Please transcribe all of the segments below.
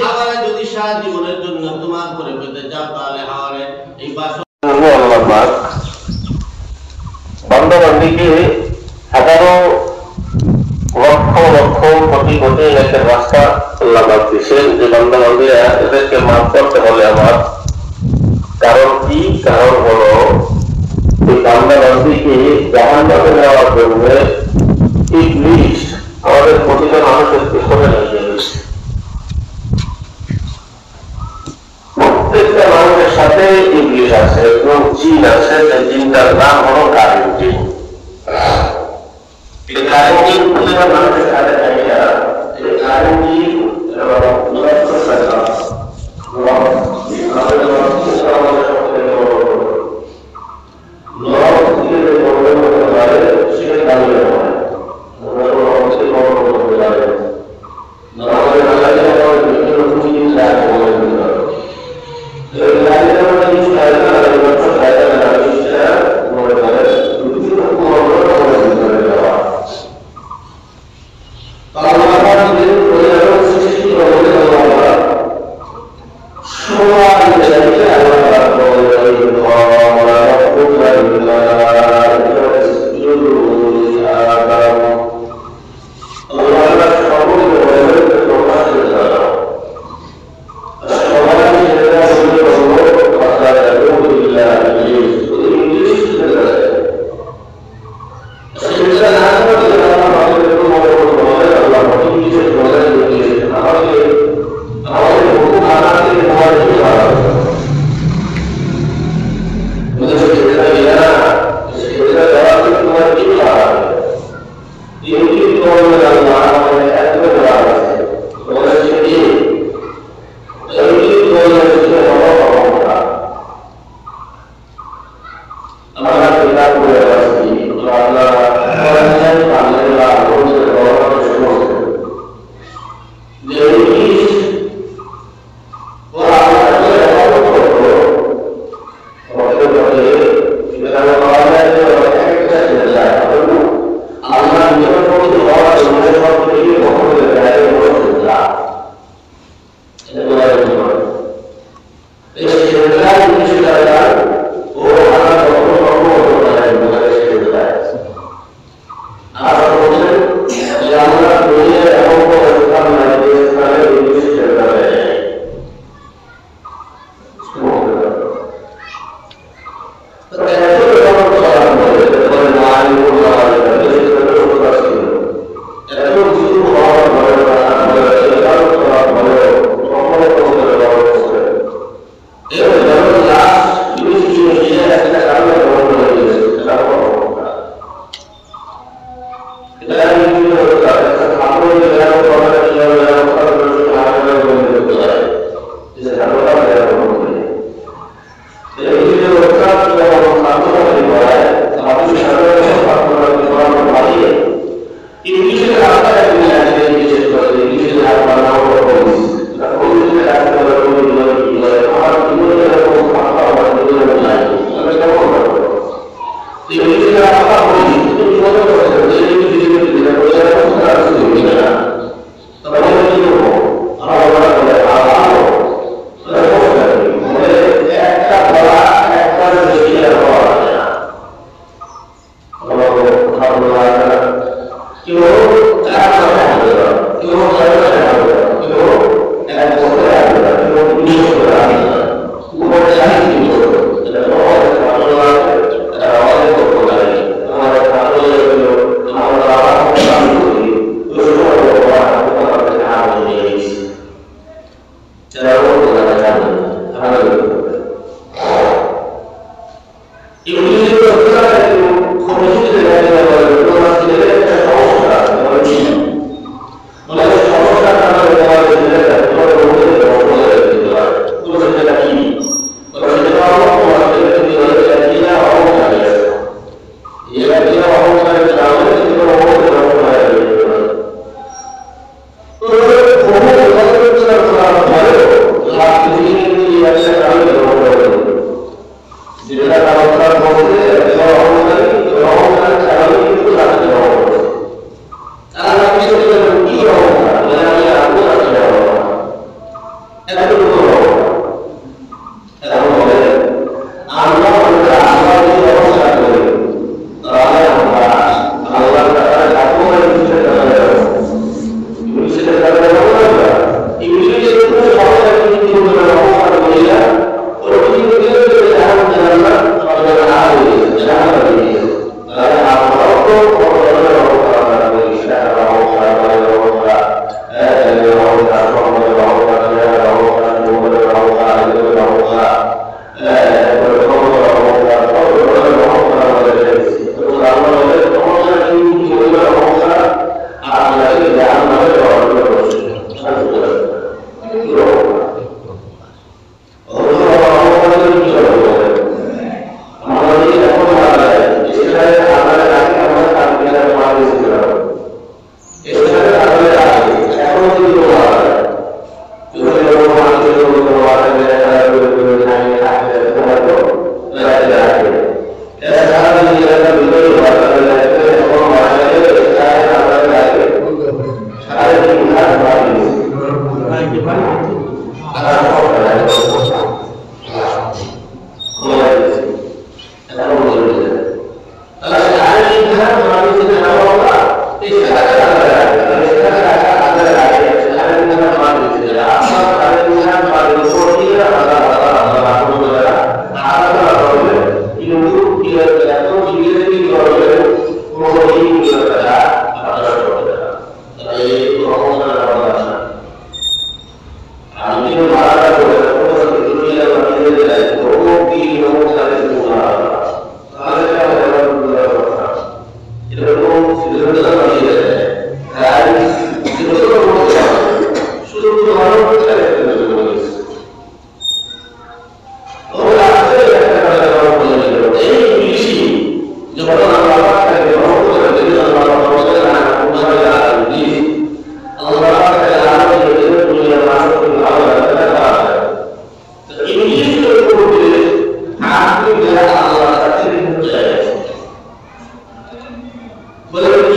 হাওয়ারে যদি সারা জীবনের জন্য তোমার করে পেতে চাও তাহলে হাওয়ারে এই বান্দাবান্দিকে হাজারো লক্ষ লক্ষ কোটি কোটি একটা রাস্তা আল্লাহ দিচ্ছেন যে বান্দাবান্দিরা এদেরকে মাফ করতে হলে আমার কারণ কি? কারণ হলো এই বান্দাবান্দিকে জাহান্নামে নেওয়ার জন্য ইবলিস আমাদের প্রতিটা মানুষের পেছনে লাগিয়ে দিয়েছে। প্রত্যেকটা মানুষের সাথে ইবলিস আছে এবং জিন আছে, সেই জিনটার নাম হলো কারিম জিন। এই কারিম জিন প্রতিটা মানুষের সাথে থাকে না। এই কারিম জিন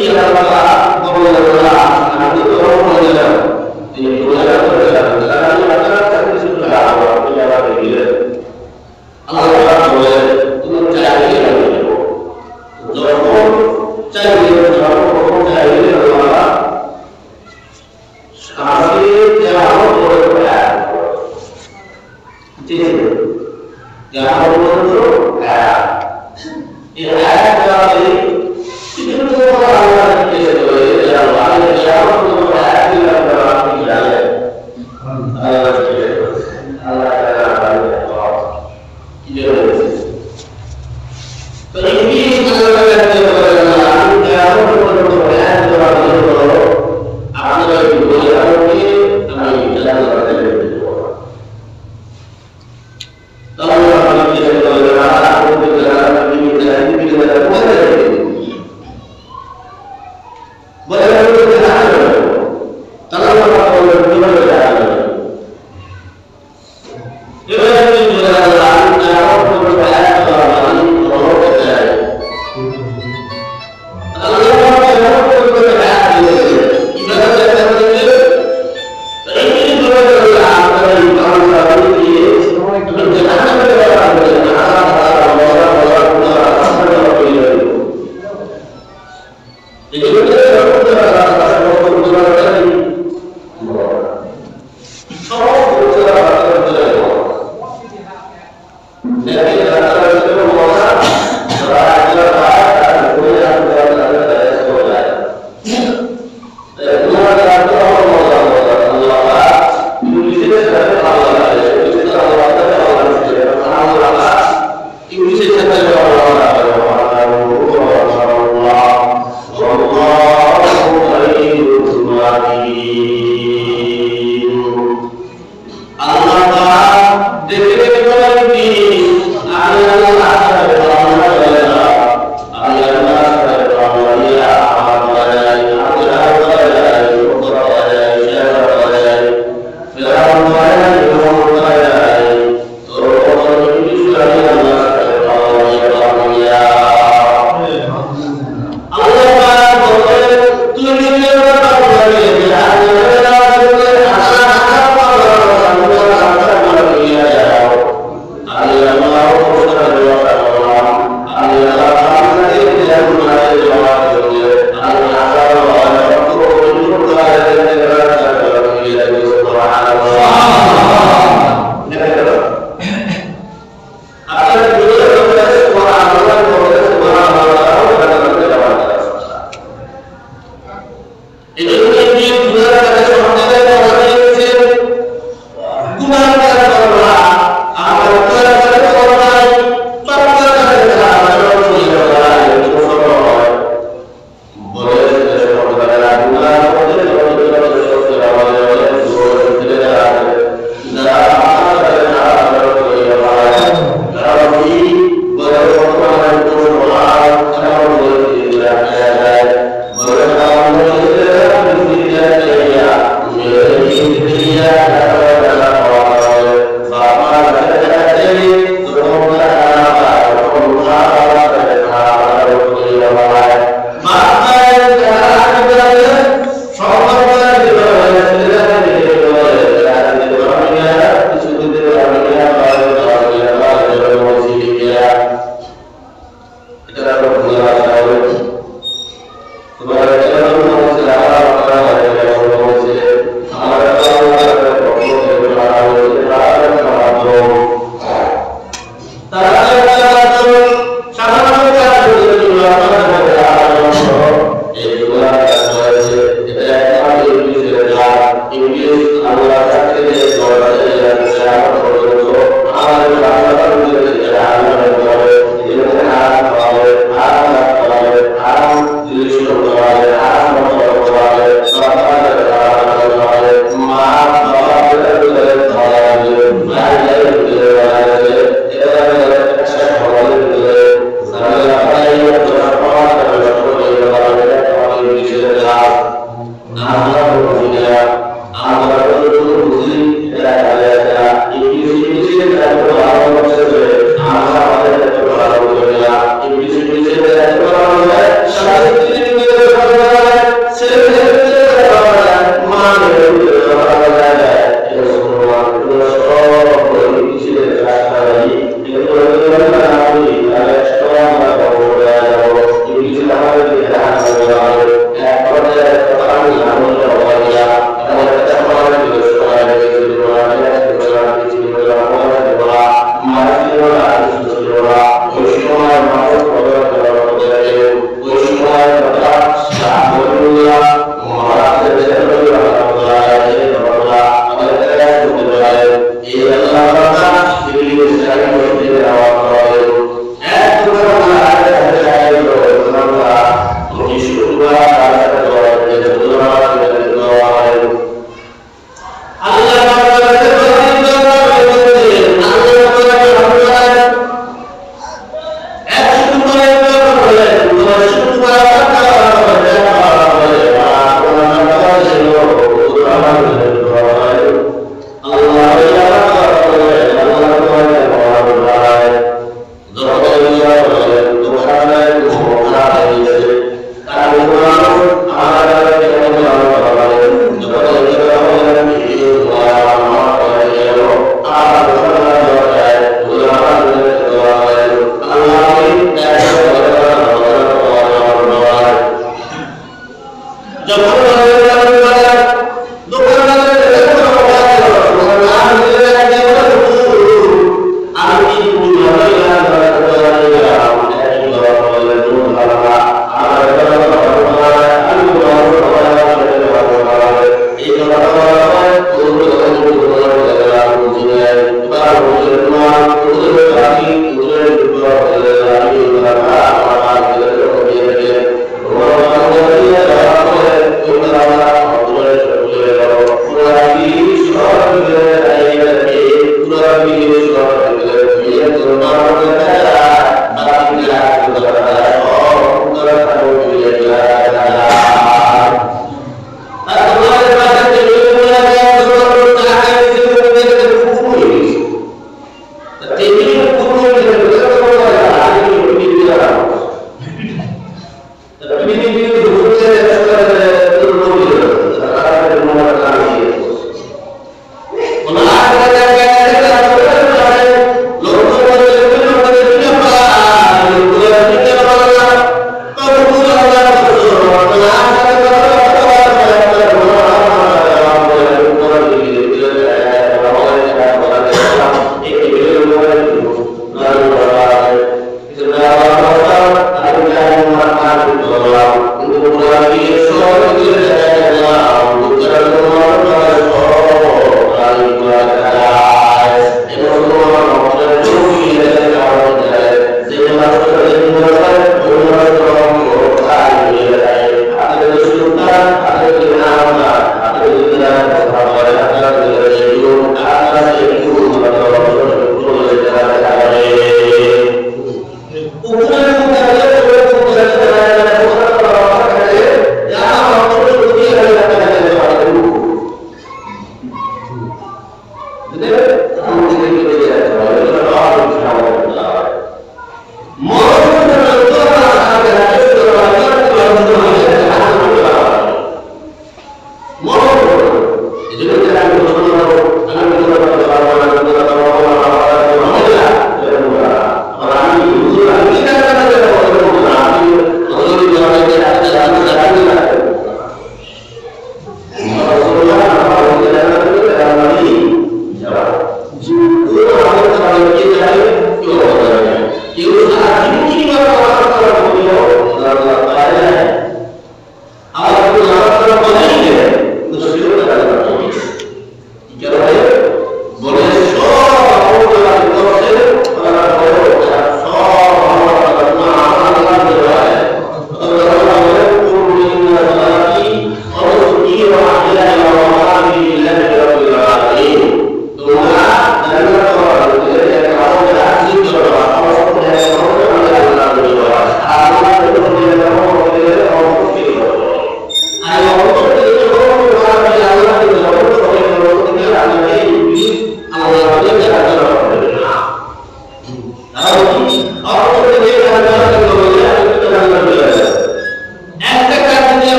Gracias.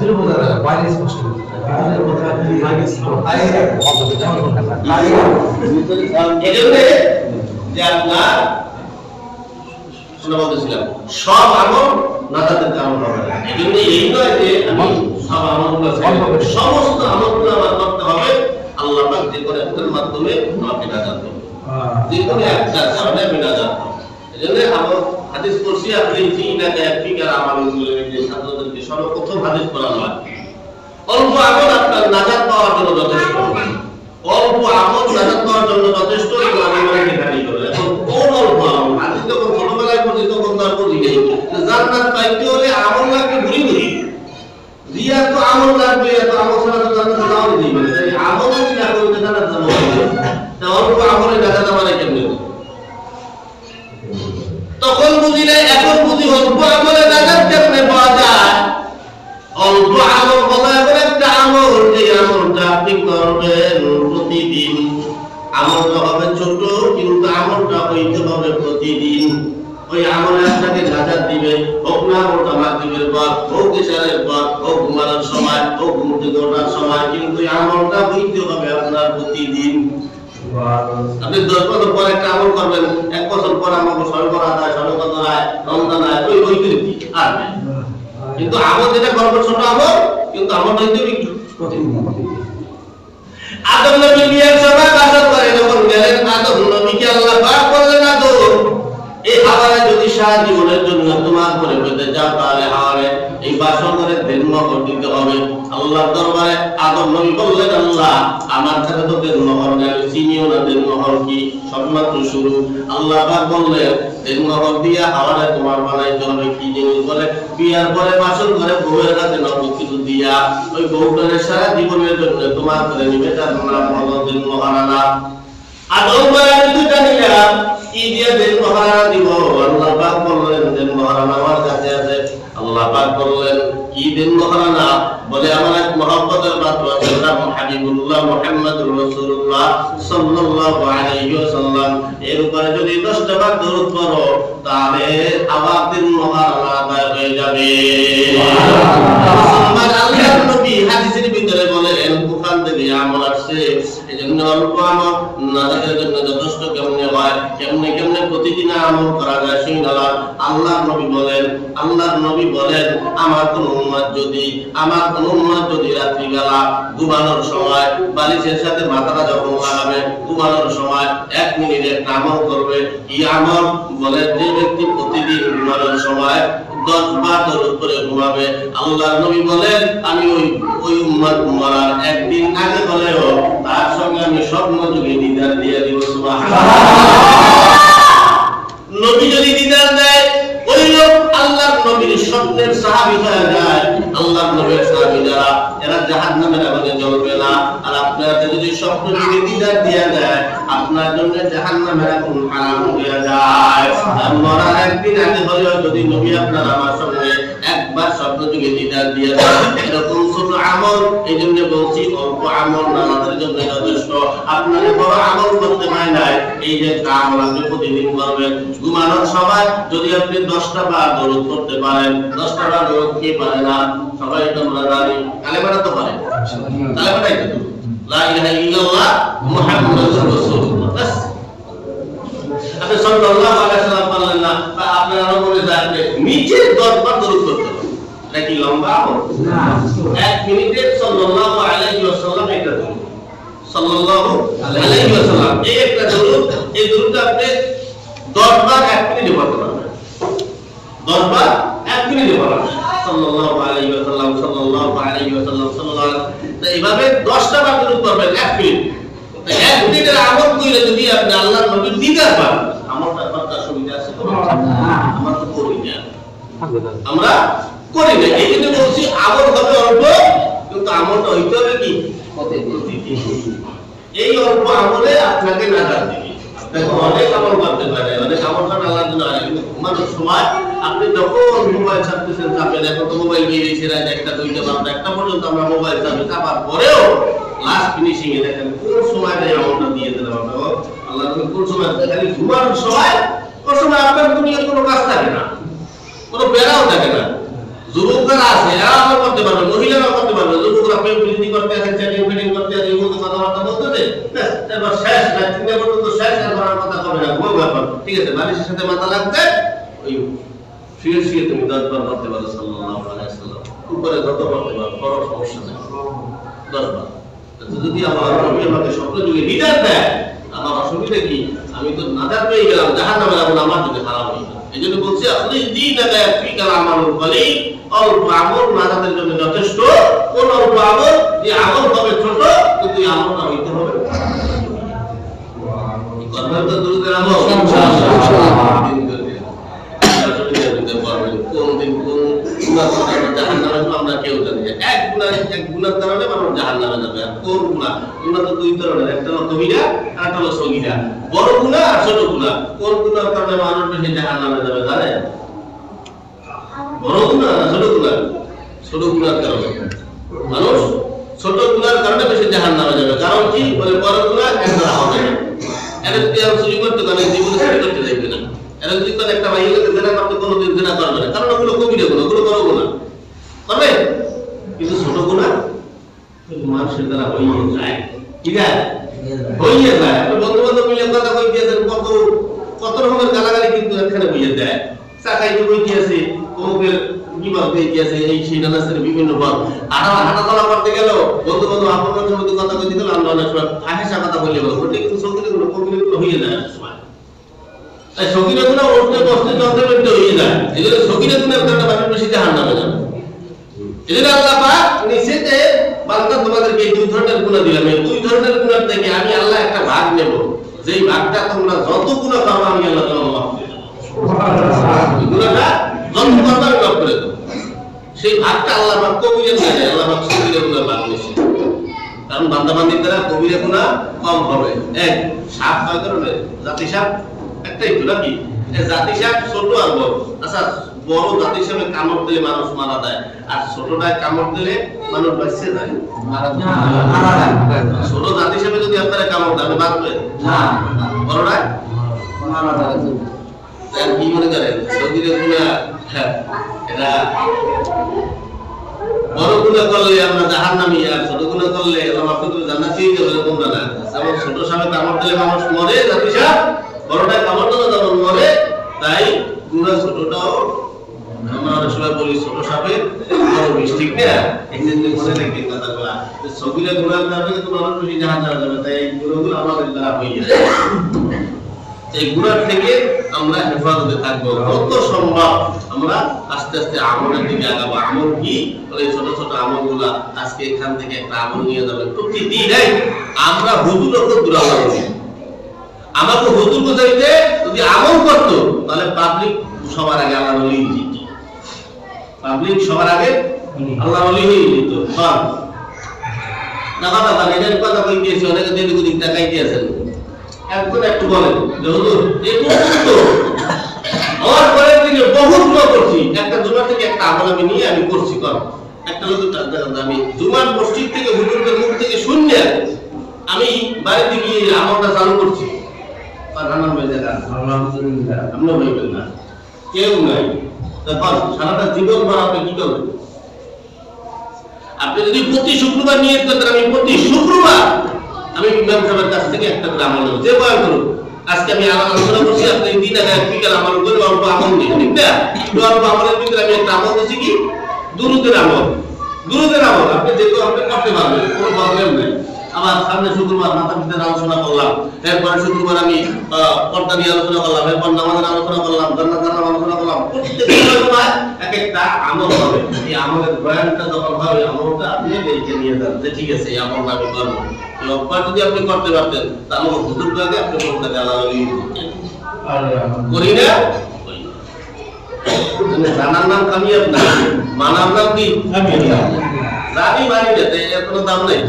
ভিতরে বোঝা যায় বাইরে স্পষ্ট এজন্য যে আপনার বলতেছিলাম সব আমল নাজাতের কারণ হবে না। এজন্য এই নয় যে আমি সব আমলগুলো সমস্ত আমলগুলো আমার করতে হবে আল্লাহ পাক যে করে এর মাধ্যমে আমাকে নাজাত দেবে, যে কোনো একটা কারণে আমি নাজাত পাবো। এজন্য আমরা হাদিস পড়ছি আপনি জিনাকে একটিকার আমলগুলো যে ছাত্রদেরকে সর্বপ্রথম হাদিস পড়ানো হয় অল্প আমল আপনার নাজাত পাওয়ার জন্য যথেষ্ট, অল্প আমল নাজাত পাওয়ার জন্য যথেষ্ট। কোন অল্প আমল হাদিস যখন ছোটবেলায় পড়ছি তখন তার বুঝি নেই জান্নাত পাইতে হলে আমল লাগবে ঘুরি ঘুরি দিয়া তো আমল লাগবে, এত আমল ছাড়া তো জান্নাত যাওয়া যাবে না। তাই আমল যদি না করতে জান্নাত যাবো না, অল্প আমলে নাজাত মানে কেমনে তখন বুঝি না। এখন বুঝি অল্প আমলে নাজাত কেমনে পাওয়া যায়। অল্প আমল বলা এমন একটা আমল যে আমলটা আপনি করবেন প্রতিদিন। আমলটা হবে ছোট কিন্তু আমলটা হইতে হবে প্রতিদিন। ওই আমলে আপনাকে নাজাত দিবে, হোক না আমলটা মাগরিবের পর, হোক ইশারের পর, হোক ঘুমানোর সময়, হোক ঘুম থেকে ওঠার সময়, কিন্তু এই আমলটা হইতে হবে আপনার প্রতিদিন। আপনি 10 বছর পর একটা আমল করবেন, 1 বছর পর আমাকে সরবরাহ আদায়, সরবরাহ আদায়, রমজান আয়, ওই হইতে আর নাই। কিন্তু আমল যেটা করবো ছোট আমল, কিন্তু আমল হইতে প্রতিদিন। আদম নবী বিয়ের সময় বাসন করে যখন গেলেন, আদম নবীকে আল্লাহ পাক বললেন আদম এই হাওয়ারে যদি সারা জীবনের জন্য তোমার করে পেতে যাও তাহলে হাওয়ারে এই বাসনের দেনমোহর দিতে হবে আল্লাহর দরবারে। আদম নবী বললেন আল্লাহ আমার কাছে তো দেনমোহর নেই, চিনিও না দেনমোহর কি, সবেমাত্র শুরু। আল্লাহ পাক বললেন দেনমোহর দিয়া হাওয়ারে তোমার বানাইতে হবে কি জিনিস বলে বিয়ার পরে বাসন করে বউয়ের কাছে নগদ কিছু দিয়া ওই বউটারে সারা জীবনের জন্য তোমার করে নিবে, তার নাম হলো দেনমোহরানা। আদম বলে দুইটা নিলাম কি দিয়ে দেনমোহরানা দিব? আল্লাহ পাক বললেন দেনমোহরানা আমার কাছে আছে। আল্লাহ পাক বললেন কি দেনমোহরানা? বলে আমার এক মুহাব্বতের পাত্র আছে, নাম হাবিবুল্লাহ মুহাম্মদুর রাসূলুল্লাহ সাল্লাল্লাহু আলাইহি ওয়াসাল্লাম। এর উপরে যদি 10টা বার দরুদ পড়ো তাহলে আবার দেনমোহরানা আদায় হয়ে যাবে। আল্লাহর নবী হাদিসের ভিতরে বলেন কুরআন থেকে আমল আসছে, এজন্য অল্প আমল নাজাতের জন্য যথেষ্ট। কেমনে হয়, কেমনে কেমনে প্রতিদিন আমল করা যায় সেই নালার আল্লাহর নবী বলেন আমার কোন উম্মত যদি রাত্রিবেলা ঘুমানোর সময় বালিশের সাথে মাথাটা যখন লাগাবে ঘুমানোর সময় 1 মিনিট একটা আমল করবে। কি আমল? বলে যে ব্যক্তি প্রতিদিন ঘুমানোর সময় 10 বার দরুদ পড়ে ঘুমাবে, আল্লাহর নবী বলেন আমি ওই উম্মত মরার একদিন আগে হলেও তার সঙ্গে আমি স্বপ্ন যুগে দিদার দিয়ে দিব। সুবহানাল্লাহ। নবী যদি দিদার দেয় ওই লোক আল্লাহর নবীর স্বপ্নের সাহাবী হয়ে যায়। আল্লাহর নবীর সাহাবী যারা এরা জাহান্নামের আগুনে জ্বলবে না। আর আপনাকে যদি স্বপ্ন যুগে দিদার দিয়ে দেয় আপনার জন্য জাহান্নামের আগুন হারাম হয়ে যায়। আর মরার একদিন আগে হলেও যদি নবী আপনার আমার সঙ্গে একবার স্বপ্ন যুগে দিদার দিয়ে দেয় এরকম ছোট আমল, এই জন্য বলছি অল্প আমল নামাজের জন্য যথেষ্ট। আপনার বড় আমল করতে হয় নাই, এই যে আমল আপনি প্রতিদিন করবেন। ঘুমানোর সময় যদি আপনি 10টা বার দরুদ পড়তে পারেন, 10টা বার দরুদ কে পারে না? সবাই তোমরা জানি কালেমাটা তো পারে, কালেমাটাই তো লা ইলাহা ইল্লাল্লাহ মুহাম্মাদুর রাসূলুল্লাহ। বাস আপনি সাল্লাল্লাহু আলাইহি ওয়াসাল্লাম বললেন না, বা আপনারা বলে যাবে নিচে 10 বার দরুদ করতে হবে। এটা কি লম্বা আমল? না, 1 মিনিটে সাল্লাল্লাহু আলাইহি ওয়াসাল্লাম এটা দরুদ, সাল্লাল্লাহু আলাইহি ওয়াসাল্লাম এই একটা দরুদ। এই দরুদটা আপনি 10 বার 1 মিনিটে পড়তে পারবেন। 10 বার 1 মিনিটে পড়বেন সাল্লাল্লাহু আলাইহি ওয়াসাল্লাম, সাল্লাল্লাহু আলাইহি ওয়াসাল্লাম, সাল্লাল্লাহু আলাইহি ওয়াসাল্লাম। তো এইভাবে 10টা বার দরুদ পড়বেন 1 মিনিট। তো 1 মিনিটের আমল কইলে যদি আপনি আল্লাহর নবীর দিদার পান, আমলটা করার সুবিধা আছে তো? আমরা তো করি না, আমরা করি না। এই জন্য বলছি আমল হবে অল্প, কিন্তু আমলটা হইতে হবে কি প্রতিদিন। এই অল্প আমলে আপনাকে নাজাত দিবে। দেখো অনেক আমল করতে পারে, অনেক আমল করা আল্লাহর জন্য আছে, কিন্তু ঘুমানোর সময় আপনি যখন মোবাইল চাপতেছেন চাপেন। এখন তো মোবাইল নিয়ে গেছে রাত 1টা 2টা 1টা পর্যন্ত আমরা মোবাইল চাপার পরেও লাস্ট ফিনিশিং এ দেখেন কোন সময় এই আমলটা দিয়ে দিলাম আমরা। আল্লাহ কোন সময় খালি ঘুমানোর সময়, কোন সময় আপনার দুনিয়ার কোনো কাজ থাকে না, কোনো বেড়াও থাকে না। যুবকরা আছে এরা আমল করতে পারবে, মহিলারা কেউ বৃদ্ধি করতে আছে, চ্যাটিং ফিটিং করতে আছে, এগুলো কথাবার্তা বলতে দে, এবার শেষ না, তিনটা পর্যন্ত শেষ, এরপর আর কথা হবে না, কোনো ব্যাপার, ঠিক আছে, বালিশের সাথে মাথা লাগবে, ওই শুয়ে শুয়ে তুমি 10 বার পড়তে পারো সাল্লাল্লাহু আলাইহি ওয়াসাল্লাম, উপরে যত পড়তে পারো, কোনো সমস্যা নেই, 10 বার। যদি আমার নবী আমাকে স্বপ্ন যুগে হিদায়াত দেয়, আমার অসুবিধা কি? আমি তো নাজাত পেয়ে গেলাম, জাহান্নামে যাব না, আমার জন্য খারাপ হয়ে গেল। এইজন্য বলছি আপনি দিনাকা ইয়াফিকাল আমালুল কলিল, অল্প আমল নাজাতের জন্য যথেষ্ট। কোন অল্প আমল? যে আমল হবে ছোট, কিন্তু এই আমলটা হইতে হবে করবেন তো দুরুদের আমল ইনশাআল্লাহ। দিন করে আসলে দিতে পারবেন কোন দিন কোন গুনাহ করে জাহান্নামে আমরা কেউ জানি না। এক গুনাহের কারণে মানুষ জাহান্নামে যাবে। আর কোন গুনাহ? গুনাহ তো দুই ধরনের, একটা হলো কবিরা আর একটা হলো সগীরা। বড় গুনাহ আর ছোট গুনাহ। কোন গুনাহের কারণে মানুষ বেশি জাহান্নামে যাবে জানেন? বড় গুনাহ না ছোট গুনাহ? ছোট গুনাহের কারণে মানুষ, ছোট গুনাহের কারণে বেশি জাহান্নামে যাবে। কারণ কি? বলে বড় গুনাহ একবার হবে না, এর যদি আর চুরি করতে পারে জীবনে চুরি করতে যাইবে না, এর যদি কোন একটা মাইয়াকে জেনা করতে কোনোদিন জেনা করবে না, কারণ ওগুলো কবিরা গুনাহ, ওগুলো বড় গুনাহ করবে। কিন্তু ছোট গুনাহ মানুষের দ্বারা হইয়ে যায়, কি যায়? হইয়ে যায়। বন্ধু বান্ধব মিলে কথা কই দিয়েছেন, কত রকমের গালাগালি কিন্তু এখানে হইয়ে যায়। চাকাইতে কই দিয়েছে, কোকের বিবাদ দিয়ে দিয়েছে, এই সেই নানাসের বিভিন্ন পদ। হাঁটা চলা করতে গেল বন্ধু বান্ধব আপনার মধ্যে কথা কই দিতে আমরা অনেক সময় ফাহেসা কথা বলে গেল, ওটা কিন্তু সঙ্গীত গুলো কবিরা গুলো হইয়ে যায় সময়। তাই সগীরা গুনাহ উঠতে বসতে চলতে ফিরতে হইয়ে যায়। এই জন্য সগীরা গুনাহের কারণে মানুষ বেশি জাহান্নামে যাবে। এই জন্য আল্লাহ পাক নিচেতে বান্দা তোমাদেরকে এই দুই ধরনের গুনাহ দিলাম, এই দুই ধরনের গুনাহ থেকে আমি আল্লাহ একটা ভাগ নেব, যেই ভাগটা তোমরা যত গুনাহ করবে আমি আল্লাহ তোমাকে মাফ করে দেব। সুবহানাল্লাহ। গুনাহটা যত করবে আমি মাফ করে দেব। সেই ভাগটা আল্লাহ পাক কবিরা দিয়ে দেয়, আল্লাহ পাক সগীরা গুনাহ ভাগ নিছে। কারণ বান্দা বান্দির দ্বারা কবিরা গুনাহ কম হবে। এক সাপ কয় ধরনের? জাতি সাপ একটাই তো নাকি? এই জাতি সাপ ছোট আর বড়। আচ্ছা, বড় জাতি সাপে কামড় দিলে মানুষ মারা যায়, আর ছোটটায় কামড় দিলে মানুষ বাঁচতে যায়, মারা যায়। ছোট জাতি সাপে যদি আপনারা কামড় দেন বাঁচবে না, বড়টায় মারা যায়। তাই কি মনে করেন সগীরা গুনাহ? হ্যাঁ, এটা বড় গুনাহ করলে আমরা জাহান্নামী, আর ছোট গুনাহ করলে আল্লাহ পাক জান্নাতে যাবে, এরকম না। যেমন ছোট সাপে কামড় দিলে মানুষ মরে, জাতি সাপ বড়টায় কামড় দিলে যেমন মরে, তাই গুনাহ ছোটটাও আমরা অনেক সময় বলি ছোট সাপে বড় বিষ, ঠিক না? এই জন্য মনে রাখবেন কথাগুলো। সগীরা গুনাহের কারণে কিন্তু মানুষ বেশি জাহান্নামে যাবে, তাই এই গুনাহগুলো আমাদের দ্বারা হয়ে যায়। এই গুনাহ থেকে আমরা হেফাজতে থাকবো, কত সম্ভব আমরা আস্তে আস্তে আমলের দিকে আগাবো। আমল কি? ওই ছোট ছোট আমলগুলা আজকে এখান থেকে একটা আমল নিয়ে যাবেন প্রতিদিন। আমরা হুজুর ওপর দুরাল্লাহ করি, আমাকে হুজুর বুঝাইতে যদি আমল করতো তাহলে পাবলিক সবার আগে আল্লাহ ওলি হয়ে যেত, পাবলিক সবার আগে আল্লাহ ওলি হয়ে যেত। সব না কথা বলেন, এটার কথা কই দিয়েছি, অনেকে দেরি করে টাকাই দিয়েছেন। একজন একটু বলেন যে হুজুর এই পর্যন্ত আমার ঘরের দিকে বহুত দোয়া করছি, একটা জুমার থেকে একটা আমল আমি নিয়ে আমি করছি, কর একটা লোক আমি জুমার মসজিদ থেকে হুজুরের মুখ থেকে শুনে আমি বাড়িতে গিয়ে আমলটা চালু করছি। আলহামদুলিল্লাহ, হইবেন না, কেউ নাই। তখন সারাটা জীবন ভর আপনি কি করবেন? আপনি যদি প্রতি শুক্রবার নিয়ে করেন, আমি প্রতি শুক্রবার আমি ইমাম সাহেবের কাছ থেকে একটা করে আমল নেব, যে বয়ান করুন। আজকে আমি আলোচনা করছি, আপনি দিন আগে বিকাল আমল করে অল্প আমল নিয়ে, ঠিক না? অল্প আমলের ভিতরে আমি একটা আমল দিচ্ছি কি? দুরুদের আমল। দুরুদের আমল আপনি যেহেতু আপনি করতে পারবেন, কোনো প্রবলেম নেই। আবার সামনে শুক্রবার মাথা পিতার আলোচনা করলাম, এরপরে শুক্রবার আমি পর্দা নিয়ে আলোচনা করলাম, এরপর নামাজের আলোচনা করলাম, জান্নাতের আলোচনা করলাম। প্রত্যেকটা সময় এক একটা আমল হবে। এই আমলের বয়ানটা যখন হবে, আমলটা আপনি দেখে নিয়ে যান যে ঠিক আছে এই আমলটা আমি করবো। রোববার যদি আপনি করতে পারতেন তাহলে হুজুর আগে আপনি বলতে করি না। জানার নাম কামিয়াব না, মানার নাম কি? জানি মানি না, এর কোনো দাম নেই।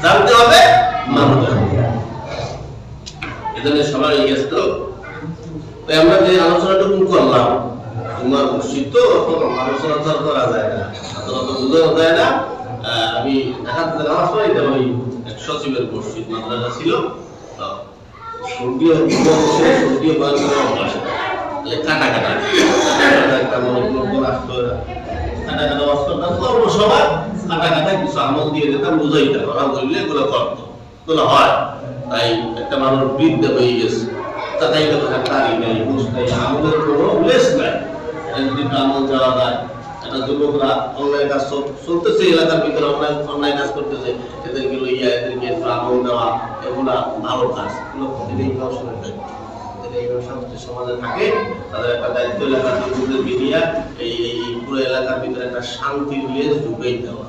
জানতে হবে, মানতে হবে। এজন্য সবাই ব্যস্ত। আমরা যে আলোচনাটুকু করলাম, তোমার মসজিদ তো আলোচনা তো করা যায় না, অত বোঝানো যায় না। আমি ঢাকাতে নামাজ পড়ি, ওই এক সচিবের মসজিদ মাদ্রাসা ছিল, সূর্যীয় কাটা কাটা একটা মনে আসতো, কাটা কাটা ওয়াজ করতাম সবাই। কাটা কাটা কিছু আমল দিয়ে যেতাম, বুঝাইতাম, ওরা বললে এগুলো করতো, এগুলো হয়। তাই একটা মানুষ বৃদ্ধ হয়ে গেছে, তাই তারি নেই, বুঝ নেই, আমলের কোনো উল্লেখ নাই। যদি আমল যাওয়া যায়, একটা যুবকরা অনলাইন কাজ চলতেছে, এলাকার ভিতরে অনলাইন কাজ করতেছে, এদেরকে লইয়া এদেরকে একটু আমল দেওয়া, এগুলা ভালো কাজ, সমাজে থাকে। তাদের একটা দায়িত্ব এলাকার যুবকদেরকে নিয়ে এই পুরো এলাকার ভিতরে একটা শান্তির লেজ ঢুকেই দেওয়া,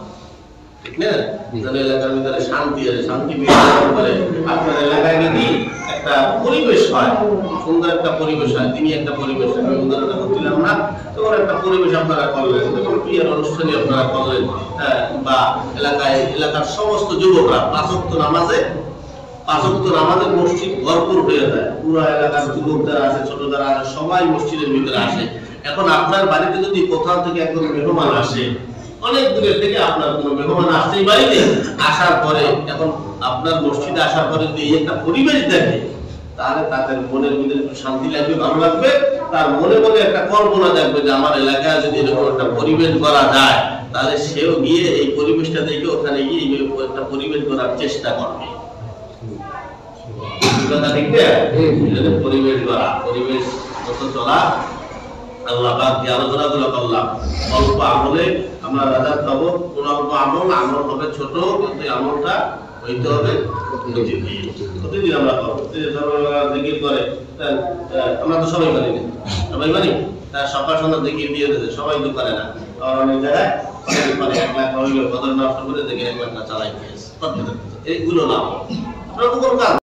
ঠিক না? তাহলে এলাকার ভিতরে শান্তি আছে, শান্তি বিরাজ করে আপনার এলাকায় যদি একটা পরিবেশ হয়, সুন্দর একটা পরিবেশ হয়, তিনি একটা পরিবেশ, আমি উদাহরণটা করছিলাম না, তখন একটা পরিবেশ আপনারা করলেন, তখন বিয়ের অনুষ্ঠানে আপনারা করলেন, বা এলাকার সমস্ত যুবকরা 5 ওয়াক্ত নামাজে মসজিদ ভরপুর হয়ে যায়, পুরো এলাকার যুবক যারা আছে, ছোট যারা আছে, সবাই মসজিদের ভিতরে আসে। এখন আপনার বাড়িতে যদি কোথাও থেকে একজন মেহমান আসে, অনেক দূরের থেকে আপনার কোনো মেহমান আসছে বাড়িতে, আসার পরে এখন আপনার মসজিদে আসার পরে যদি এই একটা পরিবেশ দেখে, তাহলে তাদের মনের ভিতরে একটু শান্তি লাগবে, ভালো লাগবে, তার মনে মনে একটা কল্পনা থাকবে যে আমার এলাকায় যদি এরকম একটা পরিবেশ করা যায়, তাহলে সেও গিয়ে এই পরিবেশটা দেখে ওখানে গিয়ে একটা পরিবেশ করার চেষ্টা করবে। পরিবেশ গড়া, পরিবেশ মতো চলা। আল্লাহ পাক যে আলোচনাগুলো করলাম, অল্প আমলে আমরা রাজাত পাবো, কোন অল্প আমল হবে ছোট, কিন্তু আমলটা হইতে হবে প্রতিদিন আমরা করবো। জিকির করে আমরা তো সবাই মানি না, সবাই মানি, তার সকাল সন্ধ্যা জিকির দিয়ে দিতে, সবাই তো করে না। অনেক জায়গায় 1 লাখ হইলো, কত নষ্ট করে দেখে 1 লাখ চালাই দিয়েছে, এইগুলো না আপনার তো কোনো কাজ